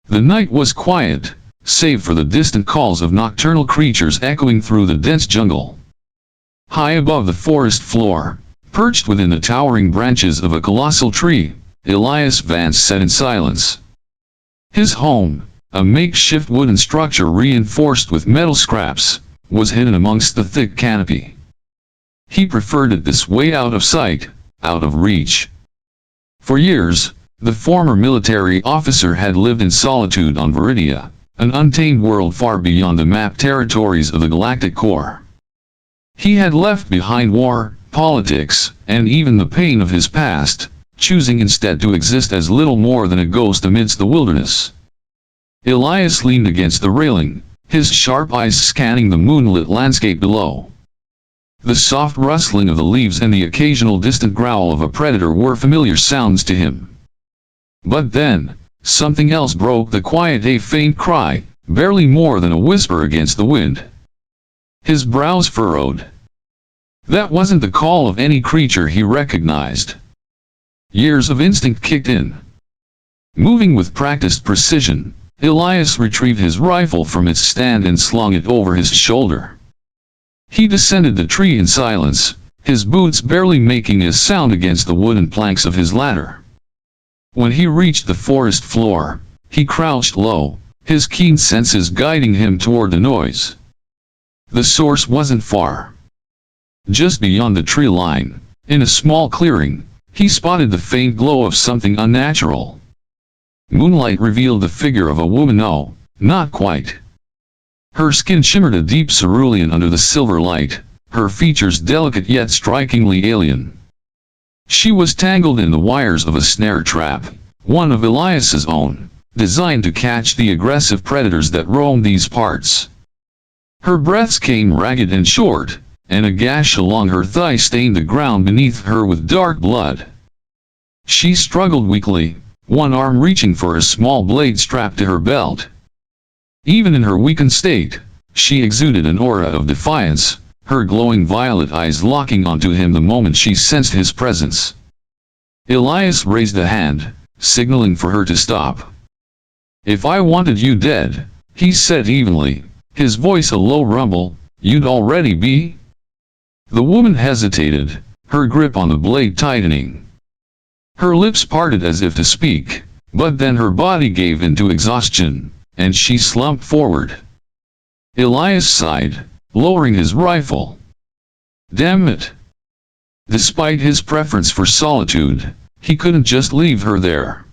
The night was quiet, save for the distant calls of nocturnal creatures echoing through the dense jungle. High above the forest floor, perched within the towering branches of a colossal tree, Elias Vance sat in silence. His home, a makeshift wooden structure reinforced with metal scraps, was hidden amongst the thick canopy. He preferred it this way, out of sight, out of reach. For years, the former military officer had lived in solitude on Viridia, an untamed world far beyond the mapped territories of the galactic core. He had left behind war, politics, and even the pain of his past, choosing instead to exist as little more than a ghost amidst the wilderness. Elias leaned against the railing, his sharp eyes scanning the moonlit landscape below. The soft rustling of the leaves and the occasional distant growl of a predator were familiar sounds to him. But then, something else broke the quiet, a faint cry, barely more than a whisper against the wind. His brows furrowed. That wasn't the call of any creature he recognized. Years of instinct kicked in. Moving with practiced precision, Elias retrieved his rifle from its stand and slung it over his shoulder. He descended the tree in silence, his boots barely making a sound against the wooden planks of his ladder. When he reached the forest floor, he crouched low, his keen senses guiding him toward the noise. The source wasn't far. Just beyond the tree line, in a small clearing, he spotted the faint glow of something unnatural. Moonlight revealed the figure of a woman. No, not quite. Her skin shimmered a deep cerulean under the silver light, her features delicate yet strikingly alien. She was tangled in the wires of a snare trap, one of Elias's own, designed to catch the aggressive predators that roam these parts. Her breaths came ragged and short, and a gash along her thigh stained the ground beneath her with dark blood. She struggled weakly, one arm reaching for a small blade strapped to her belt. Even in her weakened state, she exuded an aura of defiance, her glowing violet eyes locking onto him the moment she sensed his presence. Elias raised a hand, signaling for her to stop. "If I wanted you dead," he said evenly, his voice a low rumble, "you'd already be?" The woman hesitated, her grip on the blade tightening. Her lips parted as if to speak, but then her body gave in to exhaustion, and she slumped forward. Elias sighed, lowering his rifle. Damn it! Despite his preference for solitude, he couldn't just leave her there.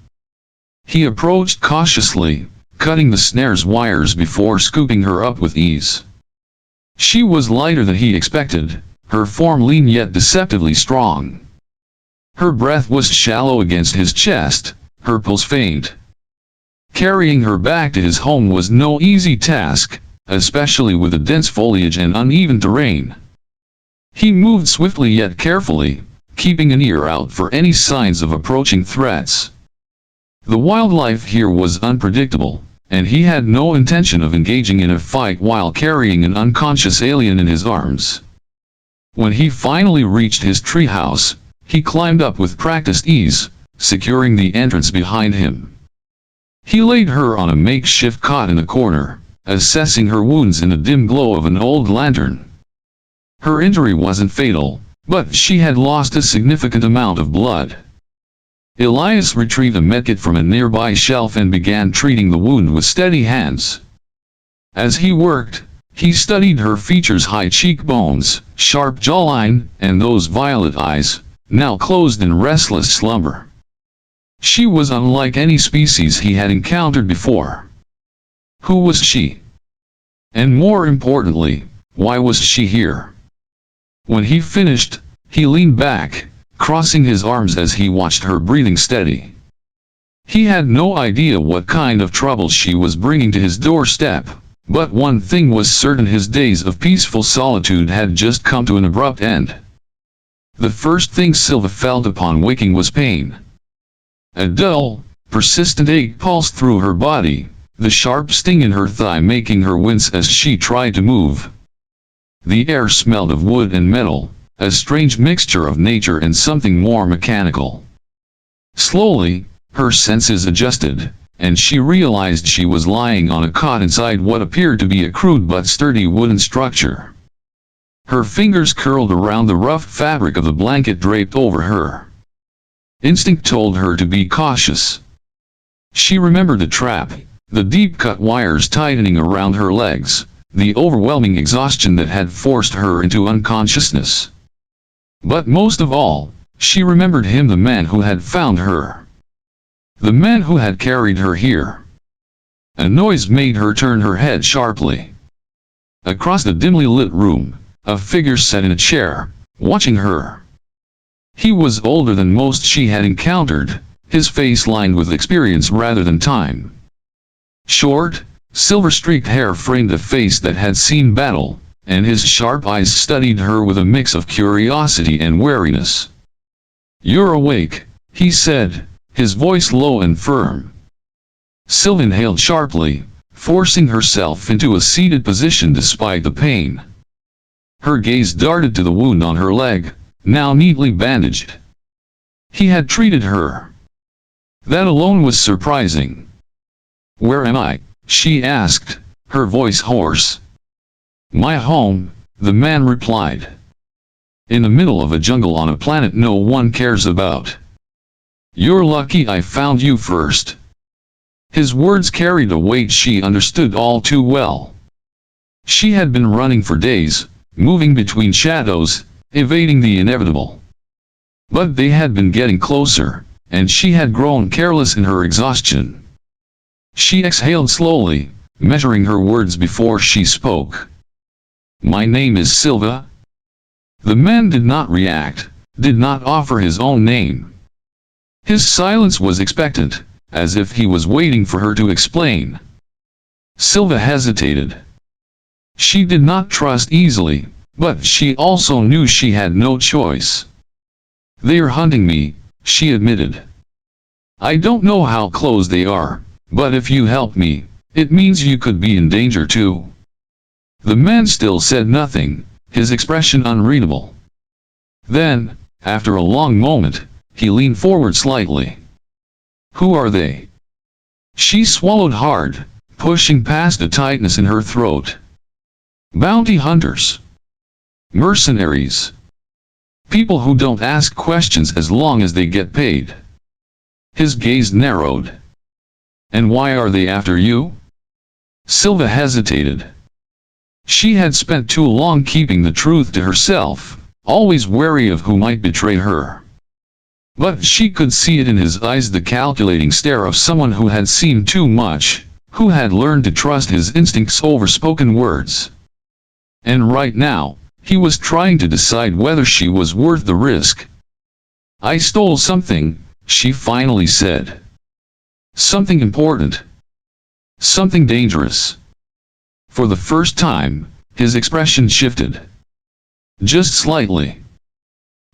He approached cautiously, cutting the snare's wires before scooping her up with ease. She was lighter than he expected, her form lean yet deceptively strong. Her breath was shallow against his chest, her pulse faint. Carrying her back to his home was no easy task, especially with the dense foliage and uneven terrain. He moved swiftly yet carefully, keeping an ear out for any signs of approaching threats. The wildlife here was unpredictable, and he had no intention of engaging in a fight while carrying an unconscious alien in his arms. When he finally reached his treehouse, he climbed up with practiced ease, securing the entrance behind him. He laid her on a makeshift cot in the corner, assessing her wounds in the dim glow of an old lantern. Her injury wasn't fatal, but she had lost a significant amount of blood. Elias retrieved a medkit from a nearby shelf and began treating the wound with steady hands. As he worked, he studied her features: high cheekbones, sharp jawline, and those violet eyes, now closed in restless slumber. She was unlike any species he had encountered before. Who was she? And more importantly, why was she here? When he finished, he leaned back, crossing his arms as he watched her breathing steady. He had no idea what kind of trouble she was bringing to his doorstep, but one thing was certain: his days of peaceful solitude had just come to an abrupt end. The first thing Silva felt upon waking was pain. A dull, persistent ache pulsed through her body, the sharp sting in her thigh making her wince as she tried to move. The air smelled of wood and metal, a strange mixture of nature and something more mechanical. Slowly, her senses adjusted, and she realized she was lying on a cot inside what appeared to be a crude but sturdy wooden structure. Her fingers curled around the rough fabric of the blanket draped over her. Instinct told her to be cautious. She remembered the trap, the deep-cut wires tightening around her legs, the overwhelming exhaustion that had forced her into unconsciousness. But most of all, she remembered him, the man who had found her. The man who had carried her here. A noise made her turn her head sharply. Across the dimly lit room, a figure sat in a chair, watching her. He was older than most she had encountered, his face lined with experience rather than time. Short, silver-streaked hair framed a face that had seen battle, and his sharp eyes studied her with a mix of curiosity and wariness. "You're awake," he said, his voice low and firm. Sylva inhaled sharply, forcing herself into a seated position despite the pain. Her gaze darted to the wound on her leg, now neatly bandaged. He had treated her. That alone was surprising. "Where am I?" she asked, her voice hoarse. "My home," the man replied. "In the middle of a jungle on a planet no one cares about. You're lucky I found you first." His words carried a weight she understood all too well. She had been running for days, moving between shadows, evading the inevitable. But they had been getting closer, and she had grown careless in her exhaustion. She exhaled slowly, measuring her words before she spoke. "My name is Sylva." The man did not react, did not offer his own name. His silence was expectant, as if he was waiting for her to explain. Sylva hesitated. She did not trust easily, but she also knew she had no choice. "They're hunting me," she admitted. "I don't know how close they are, but if you help me, it means you could be in danger too." The man still said nothing, his expression unreadable. Then, after a long moment, he leaned forward slightly. "Who are they?" She swallowed hard, pushing past a tightness in her throat. "Bounty hunters. Mercenaries. People who don't ask questions as long as they get paid." His gaze narrowed. "And why are they after you?" Sylva hesitated. She had spent too long keeping the truth to herself, always wary of who might betray her. But she could see it in his eyes, the calculating stare of someone who had seen too much, who had learned to trust his instincts over spoken words. And right now, he was trying to decide whether she was worth the risk. "I stole something," she finally said. "Something important. Something dangerous." For the first time, his expression shifted. Just slightly.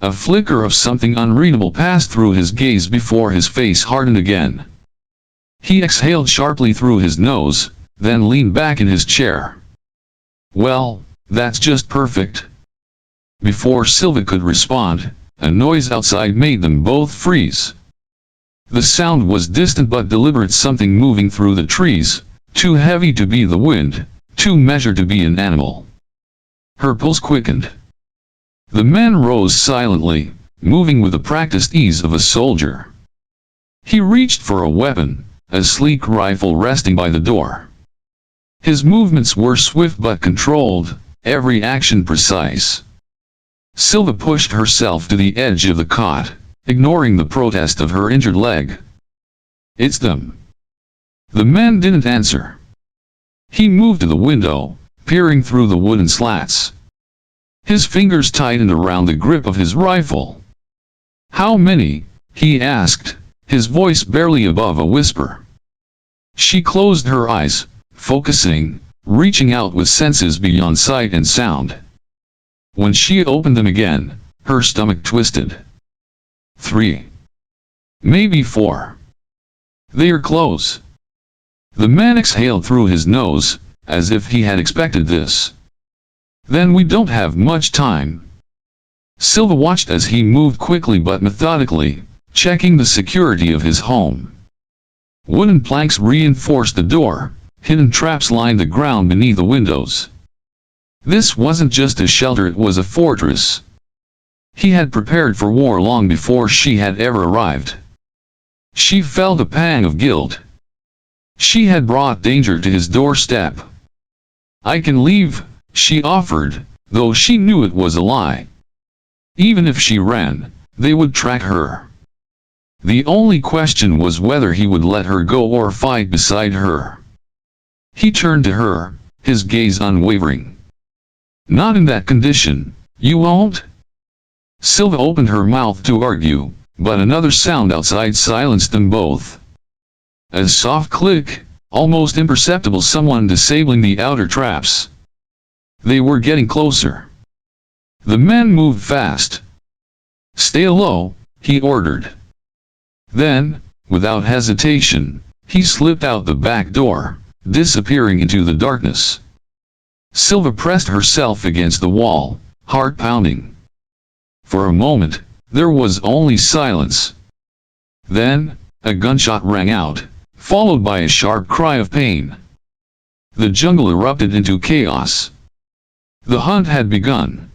A flicker of something unreadable passed through his gaze before his face hardened again. He exhaled sharply through his nose, then leaned back in his chair. "Well, that's just perfect." Before Sylva could respond, a noise outside made them both freeze. The sound was distant but deliberate, something moving through the trees, too heavy to be the wind, too measured to be an animal. Her pulse quickened. The man rose silently, moving with the practiced ease of a soldier. He reached for a weapon, a sleek rifle resting by the door. His movements were swift but controlled, every action precise. Sylva pushed herself to the edge of the cot, ignoring the protest of her injured leg. "It's them." The man didn't answer. He moved to the window, peering through the wooden slats. His fingers tightened around the grip of his rifle. "How many?" he asked, his voice barely above a whisper. She closed her eyes, focusing, reaching out with senses beyond sight and sound. When she opened them again, her stomach twisted. 3. Maybe 4. "They're close." The man exhaled through his nose, as if he had expected this. "Then we don't have much time." Sylva watched as he moved quickly but methodically, checking the security of his home. Wooden planks reinforced the door, hidden traps lined the ground beneath the windows. This wasn't just a shelter, it was a fortress. He had prepared for war long before she had ever arrived. She felt a pang of guilt. She had brought danger to his doorstep. "I can leave," she offered, though she knew it was a lie. Even if she ran, they would track her. The only question was whether he would let her go or fight beside her. He turned to her, his gaze unwavering. "Not in that condition, you won't?" Silva opened her mouth to argue, but another sound outside silenced them both. A soft click, almost imperceptible, someone disabling the outer traps. They were getting closer. The men moved fast. "Stay low," he ordered. Then, without hesitation, he slipped out the back door, disappearing into the darkness. Silva pressed herself against the wall, heart pounding. For a moment, there was only silence. Then, a gunshot rang out, followed by a sharp cry of pain. The jungle erupted into chaos. The hunt had begun.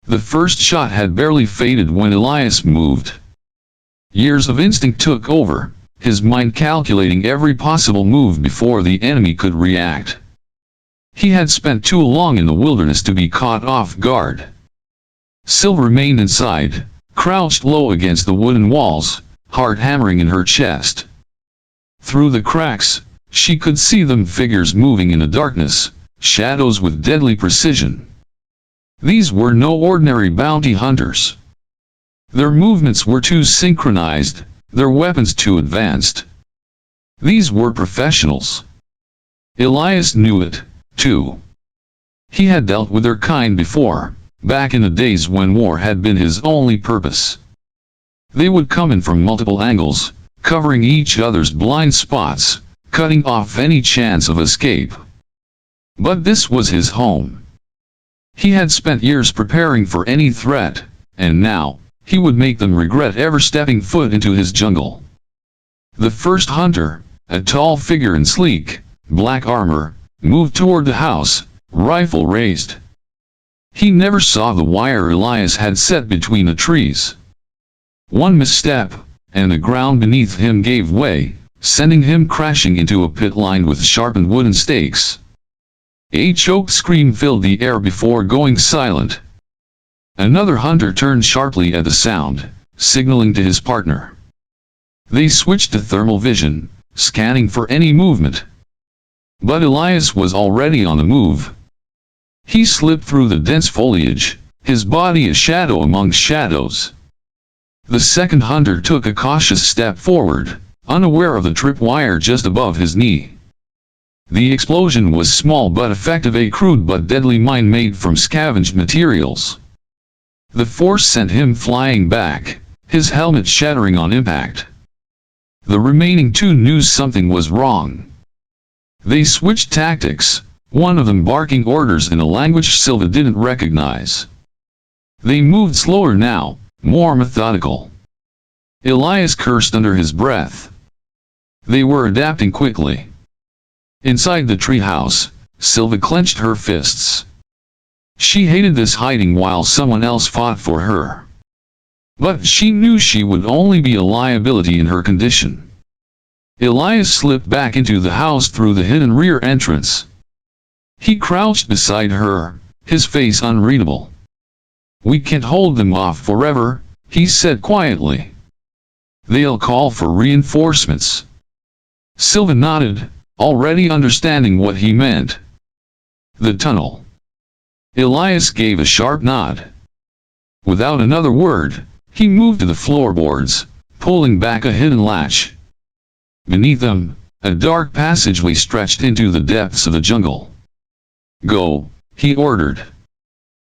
The first shot had barely faded when Elias moved. Years of instinct took over, his mind calculating every possible move before the enemy could react. He had spent too long in the wilderness to be caught off guard. Silva remained inside, crouched low against the wooden walls, heart hammering in her chest. Through the cracks, she could see them, figures moving in the darkness, shadows with deadly precision. These were no ordinary bounty hunters. Their movements were too synchronized, their weapons too advanced. These were professionals. Elias knew it, too. He had dealt with their kind before, back in the days when war had been his only purpose. They would come in from multiple angles, covering each other's blind spots, cutting off any chance of escape. But this was his home. He had spent years preparing for any threat, and now, he would make them regret ever stepping foot into his jungle. The first hunter, a tall figure in sleek, black armor, moved toward the house, rifle raised. He never saw the wire Elias had set between the trees. One misstep, and the ground beneath him gave way, sending him crashing into a pit lined with sharpened wooden stakes. A choked scream filled the air before going silent. Another hunter turned sharply at the sound, signaling to his partner. They switched to thermal vision, scanning for any movement. But Elias was already on the move. He slipped through the dense foliage, his body a shadow among shadows. The second hunter took a cautious step forward, unaware of the tripwire just above his knee. The explosion was small but effective, a crude but deadly mine made from scavenged materials. The force sent him flying back, his helmet shattering on impact. The remaining two knew something was wrong. They switched tactics, one of them barking orders in a language Silva didn't recognize. They moved slower now, more methodical. Elias cursed under his breath. They were adapting quickly. Inside the treehouse, Silva clenched her fists. She hated this hiding while someone else fought for her. But she knew she would only be a liability in her condition. Elias slipped back into the house through the hidden rear entrance. He crouched beside her, his face unreadable. "We can't hold them off forever," he said quietly. "They'll call for reinforcements." Silva nodded, already understanding what he meant. "The tunnel." Elias gave a sharp nod. Without another word, he moved to the floorboards, pulling back a hidden latch. Beneath them, a dark passageway stretched into the depths of the jungle. "Go," he ordered.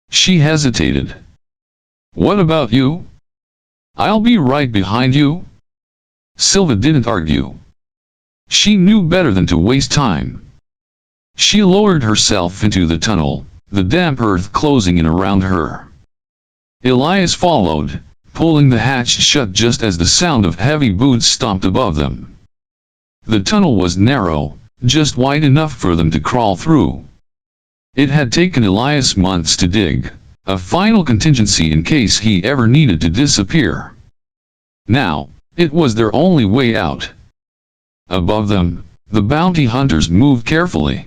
She hesitated. "What about you?" "I'll be right behind you." Silva didn't argue. She knew better than to waste time. She lowered herself into the tunnel, the damp earth closing in around her. Elias followed, pulling the hatch shut just as the sound of heavy boots stomped above them. The tunnel was narrow, just wide enough for them to crawl through. It had taken Elias months to dig, a final contingency in case he ever needed to disappear. Now, it was their only way out. Above them, the bounty hunters moved carefully.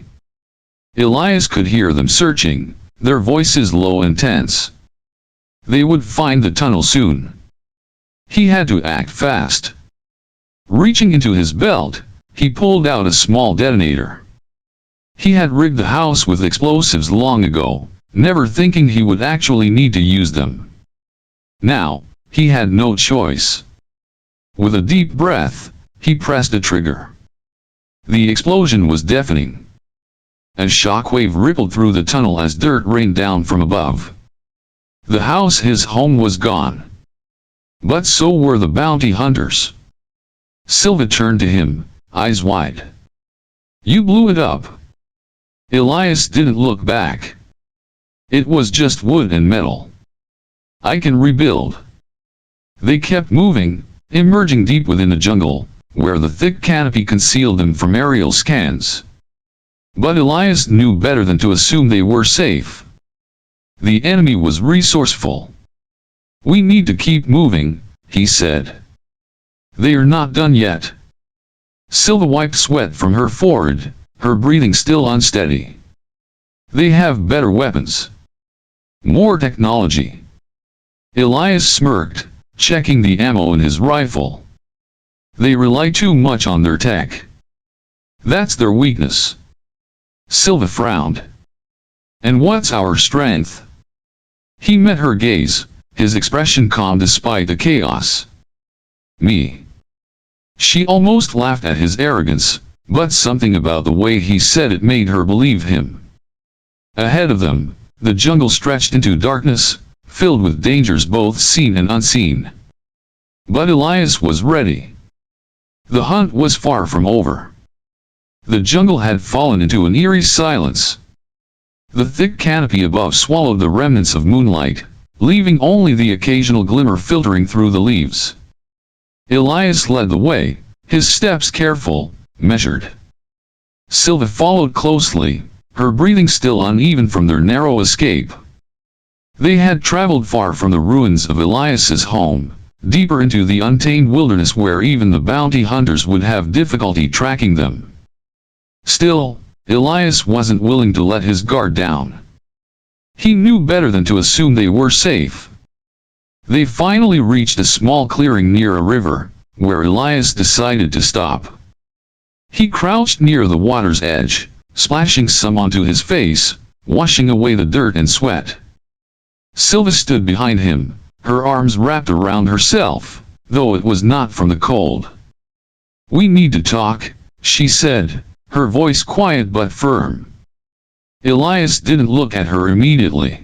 Elias could hear them searching, their voices low and tense. They would find the tunnel soon. He had to act fast. Reaching into his belt, he pulled out a small detonator. He had rigged the house with explosives long ago, never thinking he would actually need to use them. Now, he had no choice. With a deep breath, he pressed the trigger. The explosion was deafening. A shockwave rippled through the tunnel as dirt rained down from above. The house, his home, was gone. But so were the bounty hunters. Silva turned to him, eyes wide. "You blew it up." Elias didn't look back. "It was just wood and metal. I can rebuild." They kept moving, emerging deep within the jungle, where the thick canopy concealed them from aerial scans. But Elias knew better than to assume they were safe. The enemy was resourceful. "We need to keep moving," he said. "They are not done yet." Silva wiped sweat from her forehead, her breathing still unsteady. "They have better weapons. More technology." Elias smirked, checking the ammo in his rifle. "They rely too much on their tech. That's their weakness." Silva frowned. "And what's our strength?" He met her gaze, his expression calm despite the chaos. "Me." She almost laughed at his arrogance, but something about the way he said it made her believe him. Ahead of them, the jungle stretched into darkness, filled with dangers both seen and unseen. But Elias was ready. The hunt was far from over. The jungle had fallen into an eerie silence. The thick canopy above swallowed the remnants of moonlight, leaving only the occasional glimmer filtering through the leaves. Elias led the way, his steps careful, measured. Silva followed closely, her breathing still uneven from their narrow escape. They had traveled far from the ruins of Elias's home, deeper into the untamed wilderness where even the bounty hunters would have difficulty tracking them. Still, Elias wasn't willing to let his guard down. He knew better than to assume they were safe. They finally reached a small clearing near a river, where Elias decided to stop. He crouched near the water's edge, splashing some onto his face, washing away the dirt and sweat. Silva stood behind him, her arms wrapped around herself, though it was not from the cold. "We need to talk," she said, her voice quiet but firm. Elias didn't look at her immediately.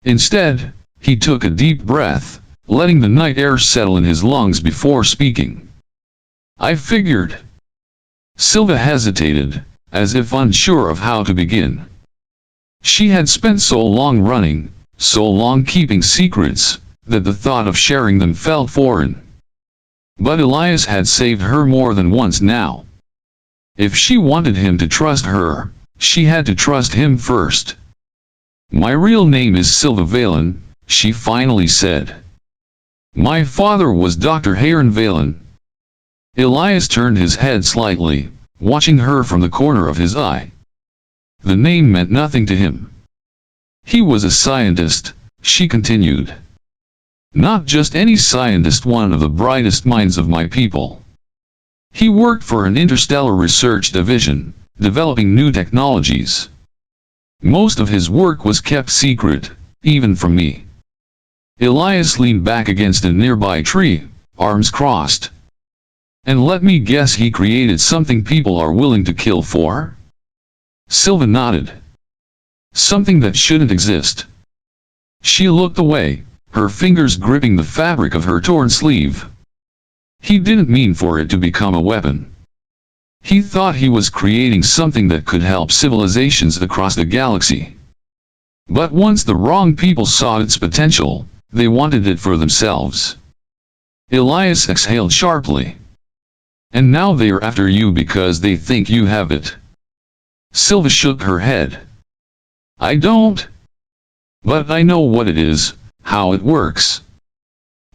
Instead, he took a deep breath, letting the night air settle in his lungs before speaking. "I figured." Silva hesitated, as if unsure of how to begin. She had spent so long running, so long keeping secrets, that the thought of sharing them felt foreign. But Elias had saved her more than once now. If she wanted him to trust her, she had to trust him first. "My real name is Silva Valen," she finally said. "My father was Dr. Heron Valen." Elias turned his head slightly, watching her from the corner of his eye. The name meant nothing to him. "He was a scientist," she continued. "Not just any scientist, one of the brightest minds of my people. He worked for an interstellar research division, developing new technologies. Most of his work was kept secret, even from me." Elias leaned back against a nearby tree, arms crossed. "And let me guess, he created something people are willing to kill for?" Silva nodded. "Something that shouldn't exist." She looked away, her fingers gripping the fabric of her torn sleeve. He didn't mean for it to become a weapon. He thought he was creating something that could help civilizations across the galaxy. But once the wrong people saw its potential, they wanted it for themselves. Elias exhaled sharply. And now they're after you because they think you have it. Silva shook her head. I don't. But I know what it is, how it works.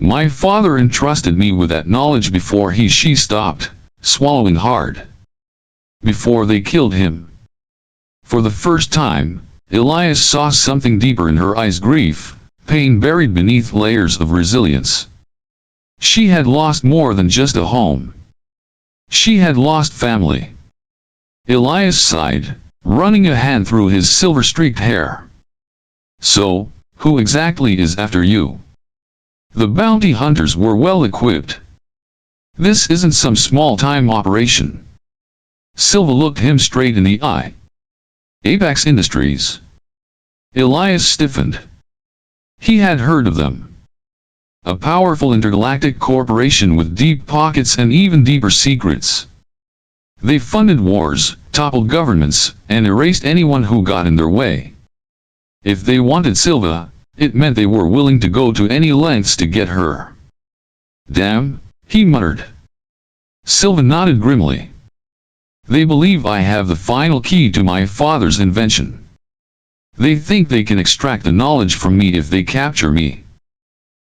My father entrusted me with that knowledge before she stopped, swallowing hard. Before they killed him. For the first time, Elias saw something deeper in her eyes: grief, pain buried beneath layers of resilience. She had lost more than just a home. She had lost family. Elias sighed, running a hand through his silver-streaked hair. So, who exactly is after you? The bounty hunters were well equipped. This isn't some small-time operation. Silva looked him straight in the eye. Apex Industries. Elias stiffened. He had heard of them. A powerful intergalactic corporation with deep pockets and even deeper secrets. They funded wars, toppled governments, and erased anyone who got in their way. If they wanted Silva, it meant they were willing to go to any lengths to get her. Damn, he muttered. Silva nodded grimly. They believe I have the final key to my father's invention. They think they can extract the knowledge from me if they capture me.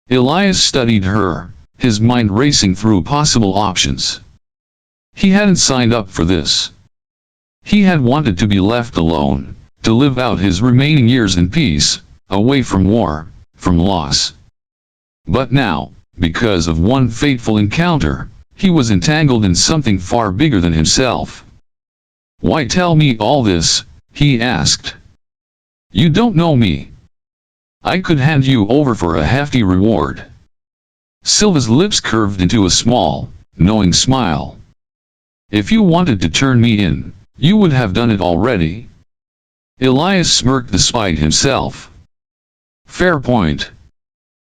Elias studied her, his mind racing through possible options. He hadn't signed up for this. He had wanted to be left alone, to live out his remaining years in peace, away from war, from loss. But now, because of one fateful encounter, he was entangled in something far bigger than himself. Why tell me all this? He asked. You don't know me. I could hand you over for a hefty reward. Silva's lips curved into a small, knowing smile. If you wanted to turn me in, you would have done it already. Elias smirked despite himself. Fair point.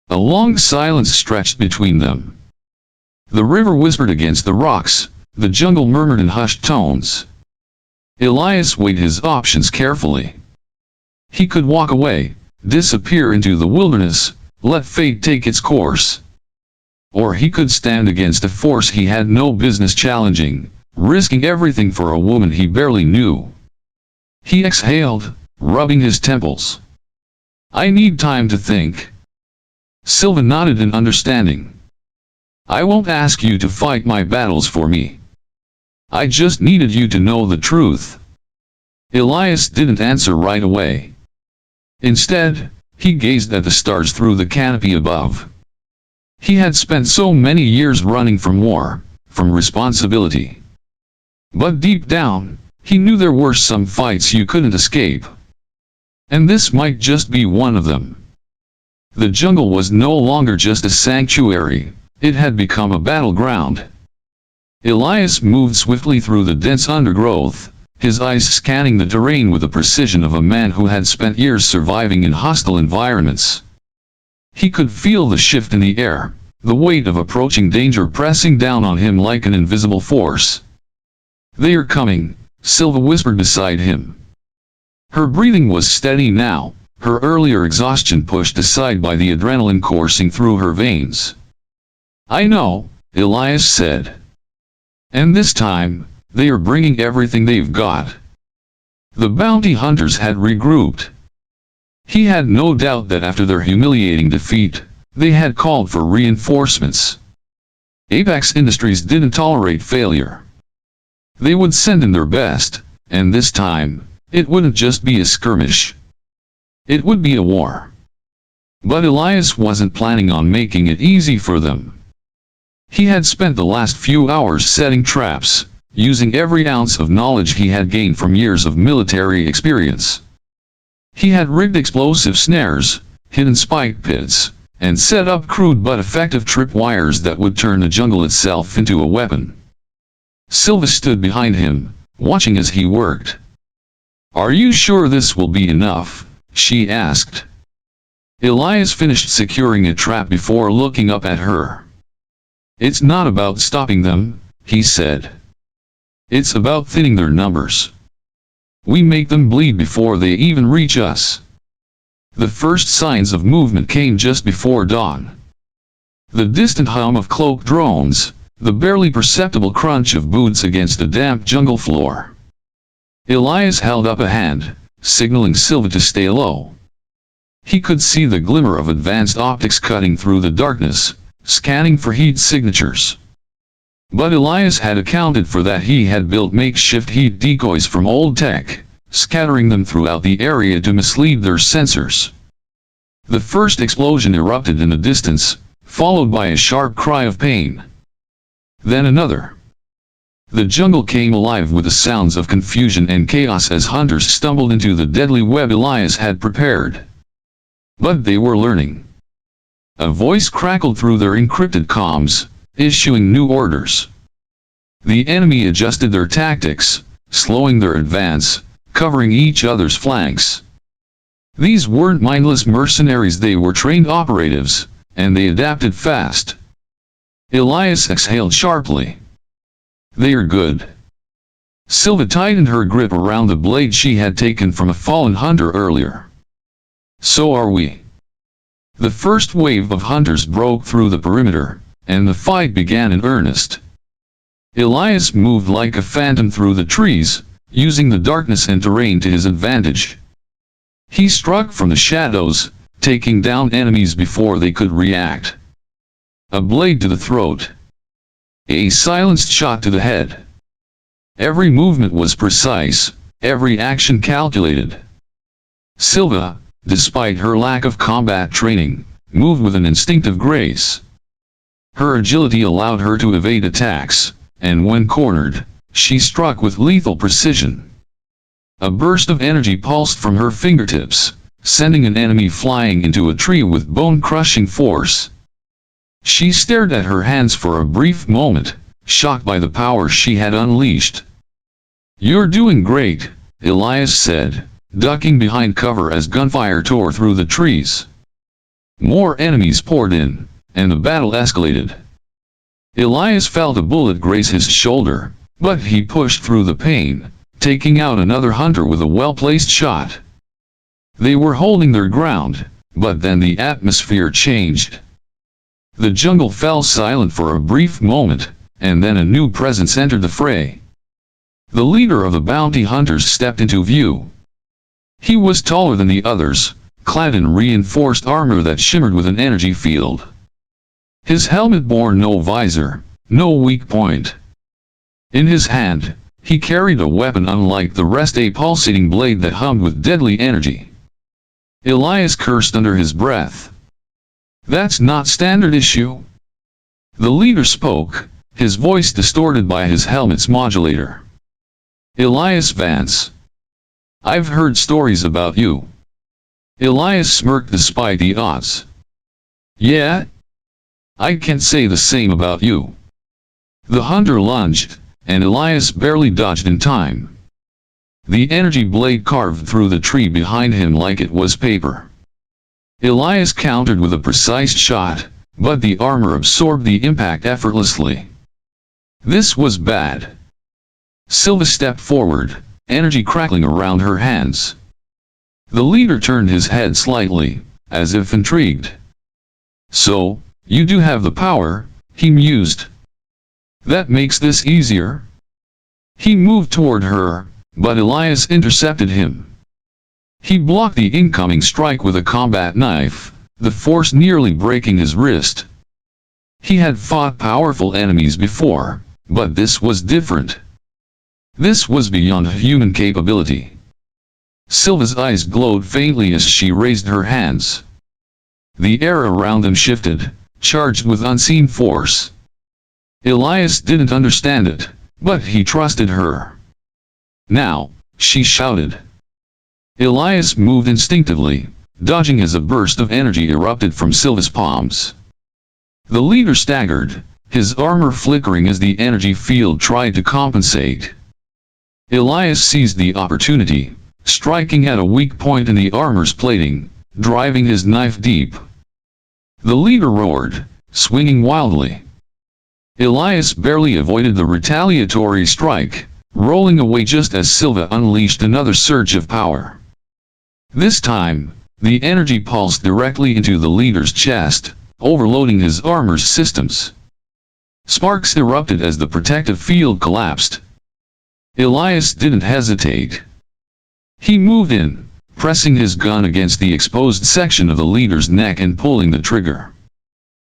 A long silence stretched between them. The river whispered against the rocks, the jungle murmured in hushed tones. Elias weighed his options carefully. He could walk away, disappear into the wilderness, let fate take its course. Or he could stand against a force he had no business challenging, risking everything for a woman he barely knew. He exhaled, rubbing his temples. I need time to think. Silva nodded in understanding. I won't ask you to fight my battles for me. I just needed you to know the truth. Elias didn't answer right away. Instead, he gazed at the stars through the canopy above. He had spent so many years running from war, from responsibility. But deep down, he knew there were some fights you couldn't escape. And this might just be one of them. The jungle was no longer just a sanctuary, it had become a battleground. Elias moved swiftly through the dense undergrowth, his eyes scanning the terrain with the precision of a man who had spent years surviving in hostile environments. He could feel the shift in the air, the weight of approaching danger pressing down on him like an invisible force. They are coming, Silva whispered beside him. Her breathing was steady now, her earlier exhaustion pushed aside by the adrenaline coursing through her veins. I know, Elias said. And this time, they are bringing everything they've got. The bounty hunters had regrouped. He had no doubt that after their humiliating defeat, they had called for reinforcements. Apex Industries didn't tolerate failure. They would send in their best, and this time, it wouldn't just be a skirmish. It would be a war. But Elias wasn't planning on making it easy for them. He had spent the last few hours setting traps, using every ounce of knowledge he had gained from years of military experience. He had rigged explosive snares, hidden spike pits, and set up crude but effective tripwires that would turn the jungle itself into a weapon. Silva stood behind him, watching as he worked. Are you sure this will be enough? She asked. Elias finished securing a trap before looking up at her. It's not about stopping them, he said. It's about thinning their numbers. We make them bleed before they even reach us. The first signs of movement came just before dawn. The distant hum of cloaked drones, the barely perceptible crunch of boots against a damp jungle floor. Elias held up a hand, signaling Silva to stay low. He could see the glimmer of advanced optics cutting through the darkness, scanning for heat signatures. But Elias had accounted for that. He had built makeshift heat decoys from old tech, scattering them throughout the area to mislead their sensors. The first explosion erupted in the distance, followed by a sharp cry of pain. Then another. The jungle came alive with the sounds of confusion and chaos as hunters stumbled into the deadly web Elias had prepared. But they were learning. A voice crackled through their encrypted comms, issuing new orders. The enemy adjusted their tactics, slowing their advance, covering each other's flanks. These weren't mindless mercenaries, they were trained operatives, and they adapted fast. Elias exhaled sharply. They are good. Silva tightened her grip around the blade she had taken from a fallen hunter earlier. So are we. The first wave of hunters broke through the perimeter, and the fight began in earnest. Elias moved like a phantom through the trees, using the darkness and terrain to his advantage. He struck from the shadows, taking down enemies before they could react. A blade to the throat. A silenced shot to the head. Every movement was precise, every action calculated. Silva, despite her lack of combat training, moved with an instinctive grace. Her agility allowed her to evade attacks, and when cornered, she struck with lethal precision. A burst of energy pulsed from her fingertips, sending an enemy flying into a tree with bone-crushing force. She stared at her hands for a brief moment, shocked by the power she had unleashed. "You're doing great," Elias said, ducking behind cover as gunfire tore through the trees. More enemies poured in, and the battle escalated. Elias felt a bullet graze his shoulder, but he pushed through the pain, taking out another hunter with a well-placed shot. They were holding their ground, but then the atmosphere changed. The jungle fell silent for a brief moment, and then a new presence entered the fray. The leader of the bounty hunters stepped into view. He was taller than the others, clad in reinforced armor that shimmered with an energy field. His helmet bore no visor, no weak point. In his hand, he carried a weapon unlike the rest, a pulsating blade that hummed with deadly energy. Elias cursed under his breath. "That's not standard issue." The leader spoke, his voice distorted by his helmet's modulator. "Elias Vance. I've heard stories about you." Elias smirked despite the odds. "Yeah? I can't say the same about you." The hunter lunged, and Elias barely dodged in time. The energy blade carved through the tree behind him like it was paper. Elias countered with a precise shot, but the armor absorbed the impact effortlessly. This was bad. Silva stepped forward, energy crackling around her hands. The leader turned his head slightly, as if intrigued. "So, you do have the power," he mused. "That makes this easier." He moved toward her, but Elias intercepted him. He blocked the incoming strike with a combat knife, the force nearly breaking his wrist. He had fought powerful enemies before, but this was different. This was beyond human capability. Silva's eyes glowed faintly as she raised her hands. The air around them shifted, charged with unseen force. Elias didn't understand it, but he trusted her. "Now," she shouted. Elias moved instinctively, dodging as a burst of energy erupted from Silva's palms. The leader staggered, his armor flickering as the energy field tried to compensate. Elias seized the opportunity, striking at a weak point in the armor's plating, driving his knife deep. The leader roared, swinging wildly. Elias barely avoided the retaliatory strike, rolling away just as Silva unleashed another surge of power. This time, the energy pulsed directly into the leader's chest, overloading his armor's systems. Sparks erupted as the protective field collapsed. Elias didn't hesitate. He moved in, pressing his gun against the exposed section of the leader's neck and pulling the trigger.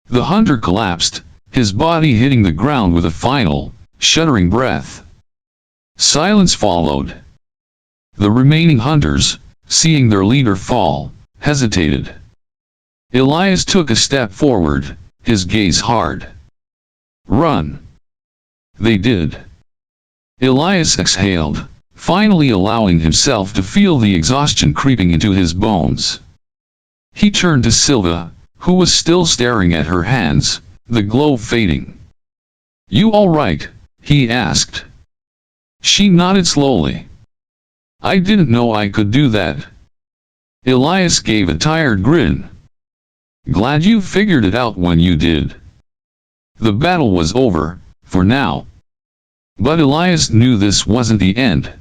The hunter collapsed, his body hitting the ground with a final, shuddering breath. Silence followed. The remaining hunters, seeing their leader fall, hesitated. Elias took a step forward, his gaze hard. Run. They did. Elias exhaled, finally allowing himself to feel the exhaustion creeping into his bones. He turned to Silva, who was still staring at her hands, the glow fading. "You all right?" he asked. She nodded slowly. "I didn't know I could do that." Elias gave a tired grin. "Glad you figured it out when you did." The battle was over, for now. But Elias knew this wasn't the end.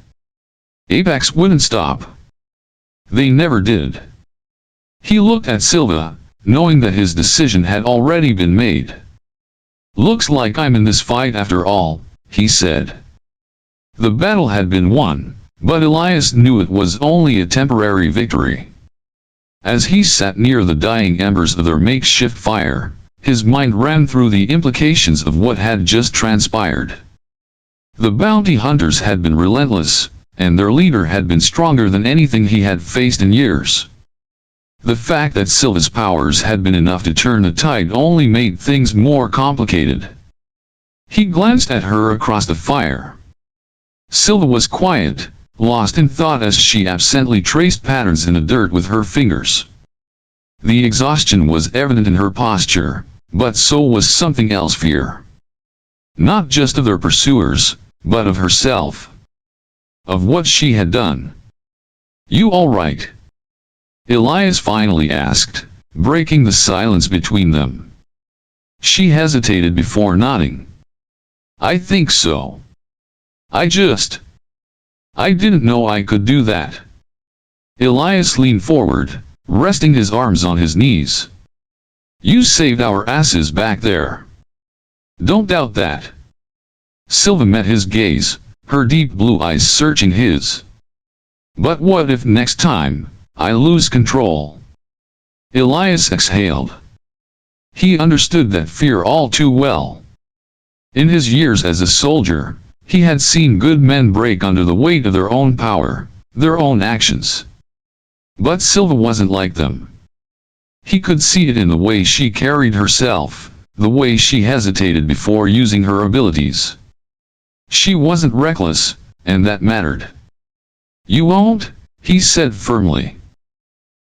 Apex wouldn't stop. They never did. He looked at Silva, knowing that his decision had already been made. "Looks like I'm in this fight after all," he said. The battle had been won, but Elias knew it was only a temporary victory. As he sat near the dying embers of their makeshift fire, his mind ran through the implications of what had just transpired. The bounty hunters had been relentless, and their leader had been stronger than anything he had faced in years. The fact that Silva's powers had been enough to turn the tide only made things more complicated. He glanced at her across the fire. Silva was quiet, lost in thought as she absently traced patterns in the dirt with her fingers. The exhaustion was evident in her posture, but so was something else: fear. Not just of their pursuers, but of herself. Of what she had done. "You all right?" Elias finally asked, breaking the silence between them. She hesitated before nodding. "I think so. I didn't know I could do that." Elias leaned forward, resting his arms on his knees. "You saved our asses back there. Don't doubt that." Silva met his gaze, her deep blue eyes searching his. "But what if next time I lose control?" Elias exhaled. He understood that fear all too well. In his years as a soldier, he had seen good men break under the weight of their own power, their own actions. But Silva wasn't like them. He could see it in the way she carried herself, the way she hesitated before using her abilities. She wasn't reckless, and that mattered. "You won't?" he said firmly.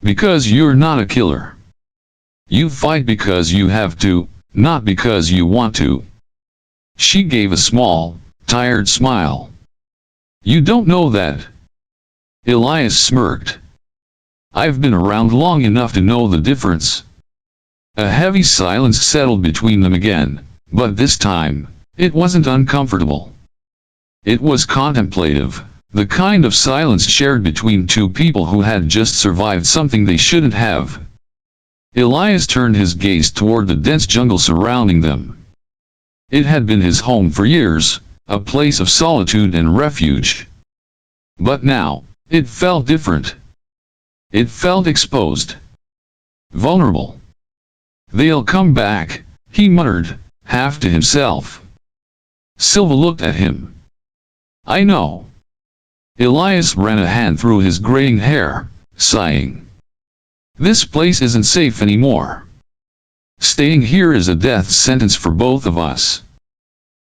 "Because you're not a killer. You fight because you have to, not because you want to." She gave a small, tired smile. "You don't know that." Elias smirked. "I've been around long enough to know the difference." A heavy silence settled between them again, but this time, it wasn't uncomfortable. It was contemplative, the kind of silence shared between two people who had just survived something they shouldn't have. Elias turned his gaze toward the dense jungle surrounding them. It had been his home for years, a place of solitude and refuge. But now, it felt different. It felt exposed. Vulnerable. "They'll come back," he muttered, half to himself. Silva looked at him. "I know." Elias ran a hand through his graying hair, sighing. "This place isn't safe anymore. Staying here is a death sentence for both of us."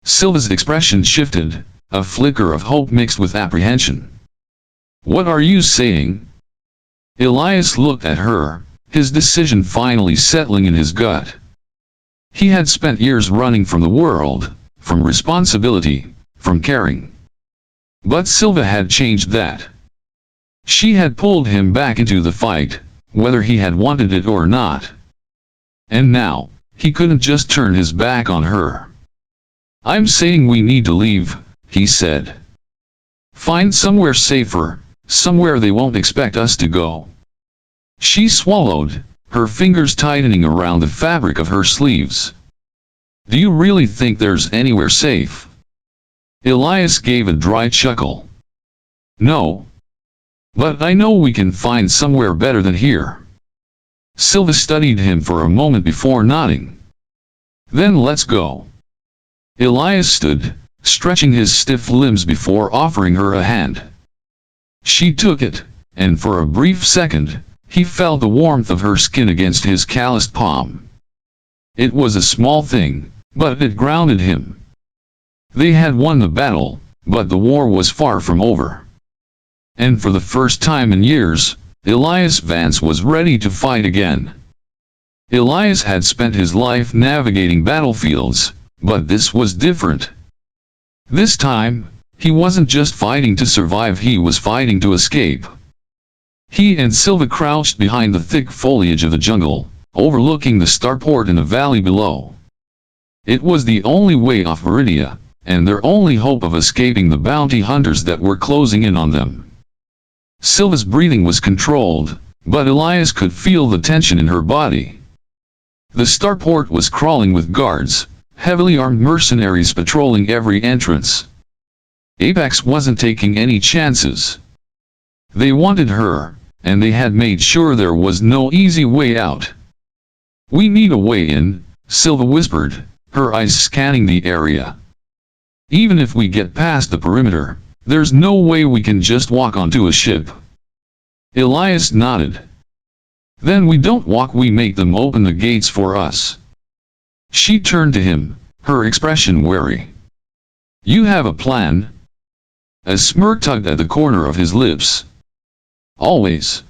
Silva's expression shifted, a flicker of hope mixed with apprehension. "What are you saying?" Elias looked at her, his decision finally settling in his gut. He had spent years running from the world, from responsibility, from caring. But Silva had changed that. She had pulled him back into the fight, whether he had wanted it or not. And now, he couldn't just turn his back on her. "I'm saying we need to leave," he said. "Find somewhere safer, somewhere they won't expect us to go." She swallowed, her fingers tightening around the fabric of her sleeves. Do you really think there's anywhere safe? Elias gave a dry chuckle. No. But I know we can find somewhere better than here. Silva studied him for a moment before nodding. Then let's go. Elias stood, stretching his stiff limbs before offering her a hand. She took it, and for a brief second, he felt the warmth of her skin against his calloused palm. It was a small thing, but it grounded him. They had won the battle, but the war was far from over. And for the first time in years, Elias Vance was ready to fight again. Elias had spent his life navigating battlefields, but this was different. This time, he wasn't just fighting to survive, he was fighting to escape. He and Silva crouched behind the thick foliage of the jungle, overlooking the starport in the valley below. It was the only way off Meridia, and their only hope of escaping the bounty hunters that were closing in on them. Silva's breathing was controlled, but Elias could feel the tension in her body. The starport was crawling with guards, heavily armed mercenaries patrolling every entrance. Apex wasn't taking any chances. They wanted her, and they had made sure there was no easy way out. We need a way in, Silva whispered, her eyes scanning the area. Even if we get past the perimeter, there's no way we can just walk onto a ship. Elias nodded. Then we don't walk, we make them open the gates for us. She turned to him, her expression wary. You have a plan? A smirk tugged at the corner of his lips. Always.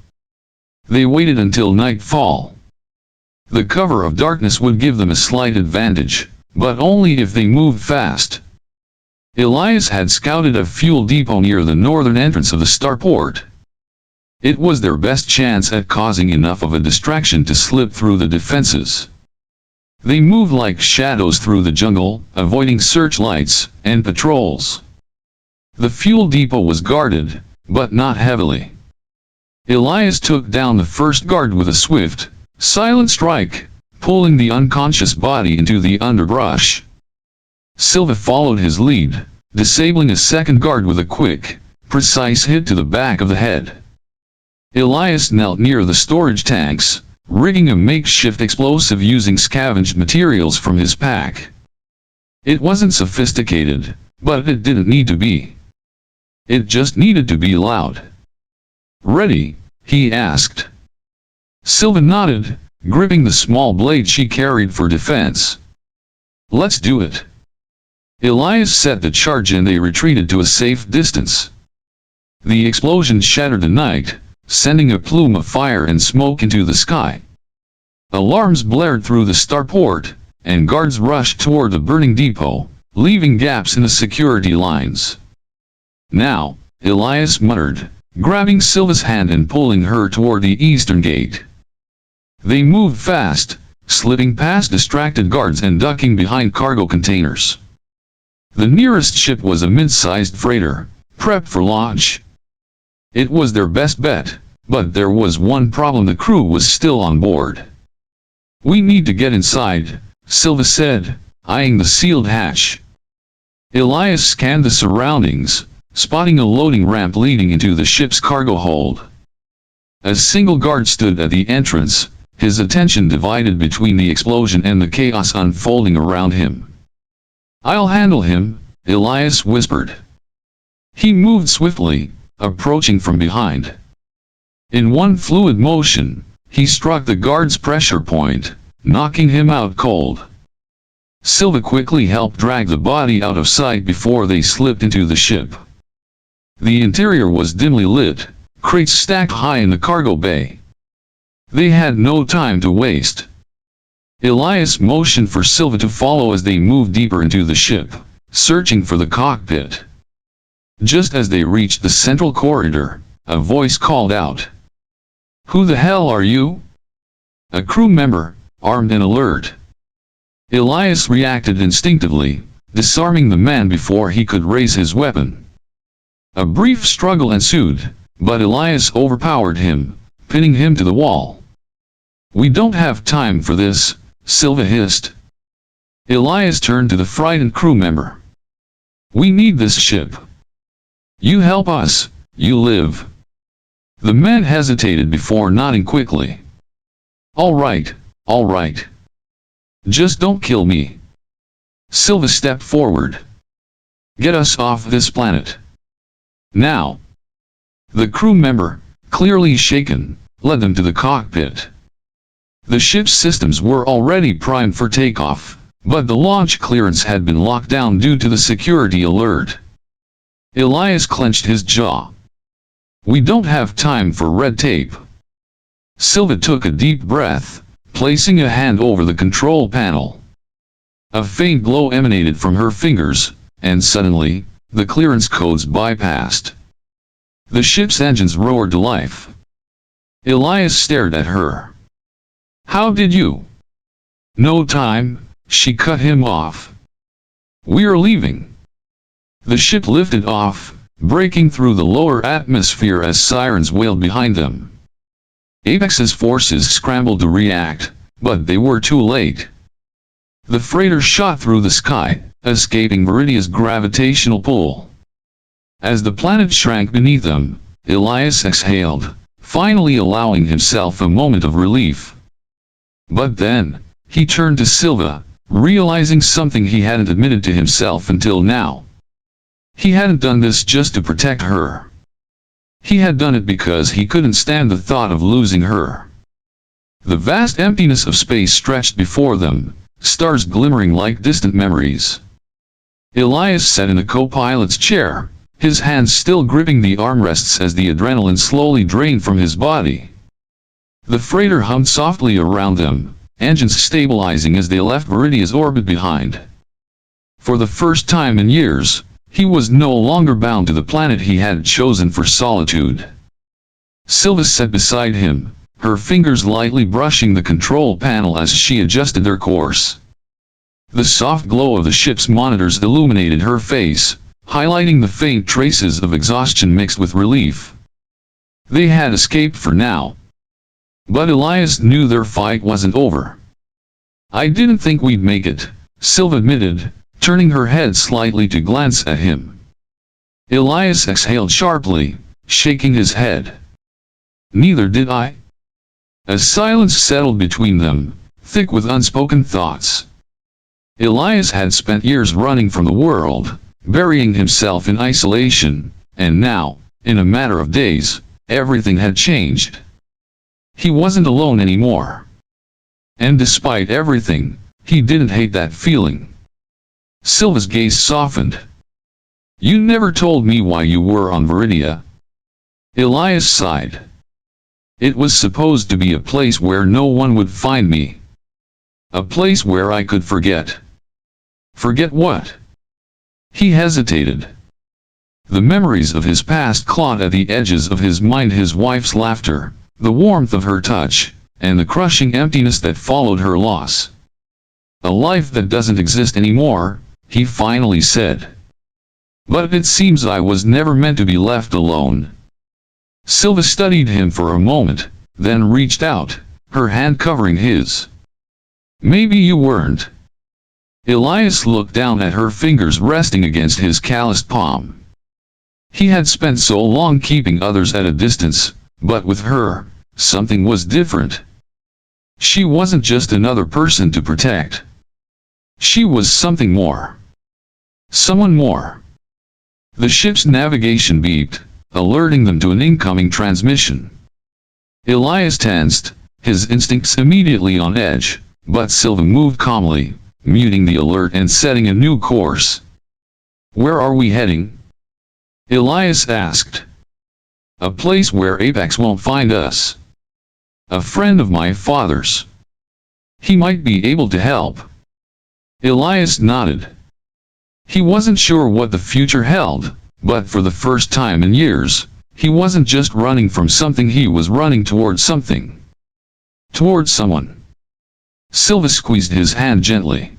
They waited until nightfall. The cover of darkness would give them a slight advantage, but only if they moved fast. Elias had scouted a fuel depot near the northern entrance of the starport. It was their best chance at causing enough of a distraction to slip through the defenses. They moved like shadows through the jungle, avoiding searchlights and patrols. The fuel depot was guarded, but not heavily. Elias took down the first guard with a swift, silent strike, pulling the unconscious body into the underbrush. Silva followed his lead, disabling a second guard with a quick, precise hit to the back of the head. Elias knelt near the storage tanks, rigging a makeshift explosive using scavenged materials from his pack. It wasn't sophisticated, but it didn't need to be. It just needed to be loud. Ready? He asked. Silva nodded, gripping the small blade she carried for defense. Let's do it. Elias set the charge and they retreated to a safe distance. The explosion shattered the night, sending a plume of fire and smoke into the sky. Alarms blared through the starport, and guards rushed toward the burning depot, leaving gaps in the security lines. Now, Elias muttered, grabbing Silva's hand and pulling her toward the eastern gate. They moved fast, slipping past distracted guards and ducking behind cargo containers. The nearest ship was a mid-sized freighter, prepped for launch. It was their best bet, but there was one problem: the crew was still on board. We need to get inside, Silva said, eyeing the sealed hatch. Elias scanned the surroundings, spotting a loading ramp leading into the ship's cargo hold. A single guard stood at the entrance, his attention divided between the explosion and the chaos unfolding around him. I'll handle him, Elias whispered. He moved swiftly, approaching from behind. In one fluid motion, he struck the guard's pressure point, knocking him out cold. Silva quickly helped drag the body out of sight before they slipped into the ship. The interior was dimly lit, crates stacked high in the cargo bay. They had no time to waste. Elias motioned for Silva to follow as they moved deeper into the ship, searching for the cockpit. Just as they reached the central corridor, a voice called out. Who the hell are you? A crew member, armed and alert. Elias reacted instinctively, disarming the man before he could raise his weapon. A brief struggle ensued, but Elias overpowered him, pinning him to the wall. We don't have time for this, Silva hissed. Elias turned to the frightened crew member. "We need this ship. You help us, you live." The man hesitated before nodding quickly. All right. Just don't kill me." Silva stepped forward. "Get us off this planet. Now." The crew member, clearly shaken, led them to the cockpit. The ship's systems were already primed for takeoff, but the launch clearance had been locked down due to the security alert. Elias clenched his jaw. "We don't have time for red tape." Silva took a deep breath, placing a hand over the control panel. A faint glow emanated from her fingers, and suddenly, the clearance codes bypassed. The ship's engines roared to life. Elias stared at her. "How did you?" "No time," she cut him off. "We're leaving." The ship lifted off, breaking through the lower atmosphere as sirens wailed behind them. Apex's forces scrambled to react, but they were too late. The freighter shot through the sky, escaping Viridia's gravitational pull. As the planet shrank beneath them, Elias exhaled, finally allowing himself a moment of relief. But then, he turned to Silva, realizing something he hadn't admitted to himself until now. He hadn't done this just to protect her. He had done it because he couldn't stand the thought of losing her. The vast emptiness of space stretched before them, stars glimmering like distant memories. Elias sat in a co-pilot's chair, his hands still gripping the armrests as the adrenaline slowly drained from his body. The freighter hummed softly around them, engines stabilizing as they left Viridia's orbit behind. For the first time in years, he was no longer bound to the planet he had chosen for solitude. Silva sat beside him, her fingers lightly brushing the control panel as she adjusted their course. The soft glow of the ship's monitors illuminated her face, highlighting the faint traces of exhaustion mixed with relief. They had escaped for now. But Elias knew their fight wasn't over. "I didn't think we'd make it," Silva admitted, turning her head slightly to glance at him. Elias exhaled sharply, shaking his head. "Neither did I." A silence settled between them, thick with unspoken thoughts. Elias had spent years running from the world, burying himself in isolation, and now, in a matter of days, everything had changed. He wasn't alone anymore. And despite everything, he didn't hate that feeling. Silva's gaze softened. "You never told me why you were on Viridia." Elias sighed. "It was supposed to be a place where no one would find me. A place where I could forget." "Forget what?" He hesitated. The memories of his past clawed at the edges of his mind, his wife's laughter, the warmth of her touch, and the crushing emptiness that followed her loss. "A life that doesn't exist anymore," he finally said. "But it seems I was never meant to be left alone." Silva studied him for a moment, then reached out, her hand covering his. "Maybe you weren't." Elias looked down at her fingers resting against his calloused palm. He had spent so long keeping others at a distance, but with her, something was different. She wasn't just another person to protect. She was something more. Someone more. The ship's navigation beeped, alerting them to an incoming transmission. Elias tensed, his instincts immediately on edge, but Silva moved calmly, muting the alert and setting a new course. "Where are we heading?" Elias asked. "A place where Apex won't find us. A friend of my father's. He might be able to help." Elias nodded. He wasn't sure what the future held, but for the first time in years, he wasn't just running from something, he was running towards something. Towards someone. Silva squeezed his hand gently.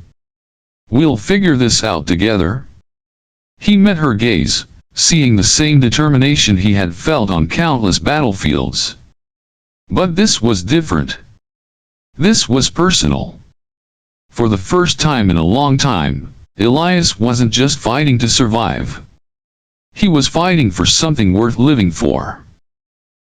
"We'll figure this out together." He met her gaze, seeing the same determination he had felt on countless battlefields. But this was different. This was personal. For the first time in a long time, Elias wasn't just fighting to survive. He was fighting for something worth living for.